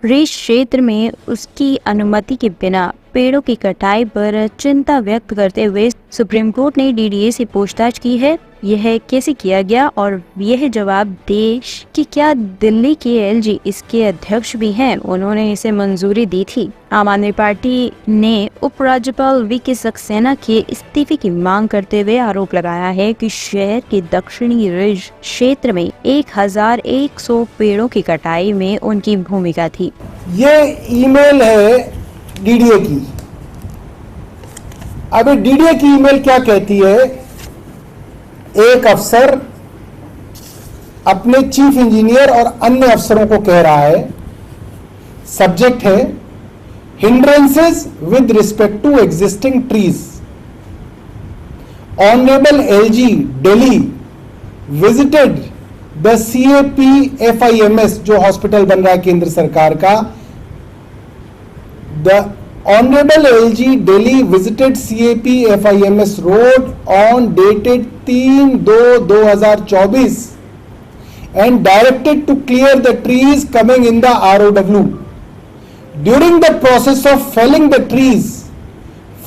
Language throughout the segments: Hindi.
रेस क्षेत्र में उसकी अनुमति के बिना पेड़ों की कटाई पर चिंता व्यक्त करते हुए सुप्रीम कोर्ट ने डीडीए से पूछताछ की है। यह कैसे किया गया और यह जवाब देश कि क्या दिल्ली के एलजी इसके अध्यक्ष भी हैं, उन्होंने इसे मंजूरी दी थी। आम आदमी पार्टी ने उपराज्यपाल वीके सक्सेना के इस्तीफे की मांग करते हुए आरोप लगाया है कि शहर के दक्षिणी रिज क्षेत्र में 1100 पेड़ों की कटाई में उनकी भूमिका थी। ये ईमेल है डीडीए की। अब डीडीए की ईमेल क्या कहती है? एक अफसर अपने चीफ इंजीनियर और अन्य अफसरों को कह रहा है, सब्जेक्ट है hindrances with respect to existing trees. Honourable LG Delhi visited the CAPFIMS, जो हॉस्पिटल बन रहा है केंद्र सरकार का। द Honorable LG Delhi visited CAPFIMS road on dated 3/2/2024 and directed to clear the trees coming in the ROW. During the process of felling the trees,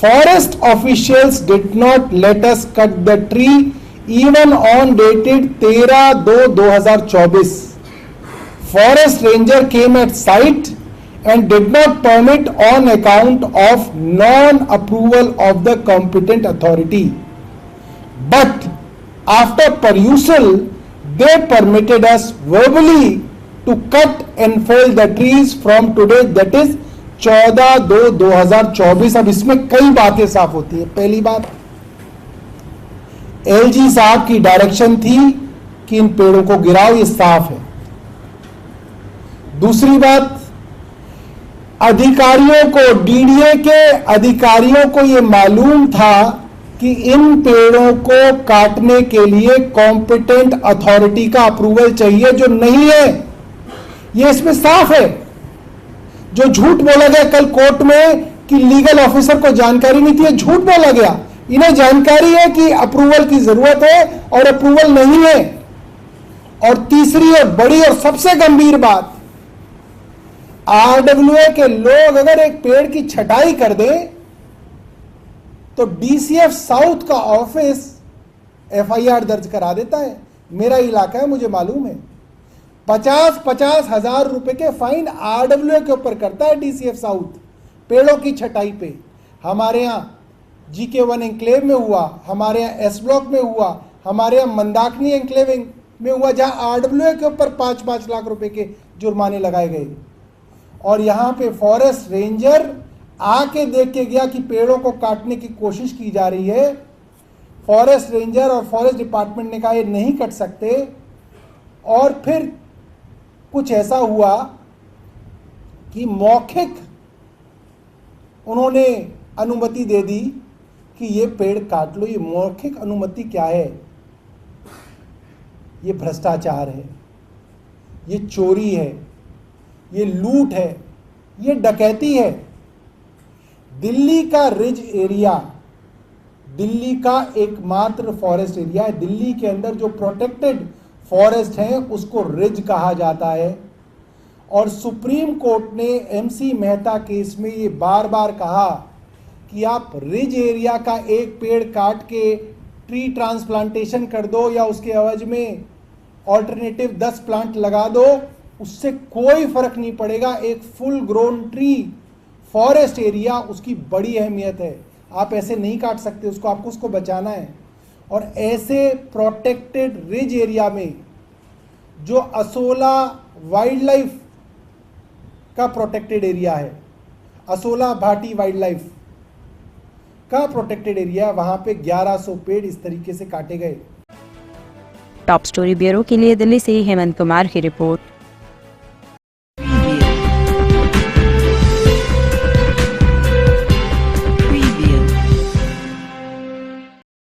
forest officials did not let us cut the tree even on dated 13/2/2024. Forest ranger came at site and did not permit on account of non-approval of the competent authority. But after perusal, they permitted us verbally to cut and fell the trees from today, that is 14/2/2024. अब इसमें कई बातें साफ होती है। पहली बात, एलजी साहब की डायरेक्शन थी कि इन पेड़ों को गिराओ, ये साफ है। दूसरी बात, अधिकारियों को, डीडीए के अधिकारियों को यह मालूम था कि इन पेड़ों को काटने के लिए कॉम्पिटेंट अथॉरिटी का अप्रूवल चाहिए, जो नहीं है। यह इसमें साफ है। जो झूठ बोला गया कल कोर्ट में कि लीगल ऑफिसर को जानकारी नहीं थी, झूठ बोला गया। इन्हें जानकारी है कि अप्रूवल की जरूरत है और अप्रूवल नहीं है। और तीसरी और बड़ी और सबसे गंभीर बात, RWA के लोग अगर एक पेड़ की छटाई कर दें तो DCF साउथ का ऑफिस FIR दर्ज करा देता है। मेरा इलाका है, मुझे मालूम है। 50-50 हजार रुपए के फाइन RWA के ऊपर करता है DCF साउथ पेड़ों की छटाई पे। हमारे यहां GK1 एंक्लेव में हुआ, हमारे यहां S ब्लॉक में हुआ, हमारे यहां मंदाकिनी एंक्लेव में हुआ, जहां RWA के ऊपर 5-5 लाख रुपए के जुर्माने लगाए गए। और यहां पे फॉरेस्ट रेंजर आके देख के गया कि पेड़ों को काटने की कोशिश की जा रही है। फॉरेस्ट रेंजर और फॉरेस्ट डिपार्टमेंट ने कहा ये नहीं कट सकते। और फिर कुछ ऐसा हुआ कि मौखिक उन्होंने अनुमति दे दी कि ये पेड़ काट लो। ये मौखिक अनुमति क्या है? ये भ्रष्टाचार है, ये चोरी है, ये लूट है, ये डकैती है। दिल्ली का रिज एरिया दिल्ली का एकमात्र फॉरेस्ट एरिया है। दिल्ली के अंदर जो प्रोटेक्टेड फॉरेस्ट हैं उसको रिज कहा जाता है। और सुप्रीम कोर्ट ने MC मेहता केस में ये बार बार कहा कि आप रिज एरिया का एक पेड़ काट के ट्री ट्रांसप्लांटेशन कर दो या उसके एवज में ऑल्टरनेटिव 10 प्लांट लगा दो, उससे कोई फर्क नहीं पड़ेगा। एक full grown tree forest area, उसकी बड़ी अहमियत है। आप ऐसे नहीं काट सकते उसको, आपको उसको बचाना है। और ऐसे प्रोटेक्टेड रिज एरिया में जो असोला वाइल्ड लाइफ का प्रोटेक्टेड एरिया है, असोला भाटी वाइल्ड लाइफ का प्रोटेक्टेड एरिया, वहां पे 1100 पेड़ इस तरीके से काटे गए। टॉप स्टोरी ब्यूरो के लिए दिल्ली से हेमंत कुमार की रिपोर्ट।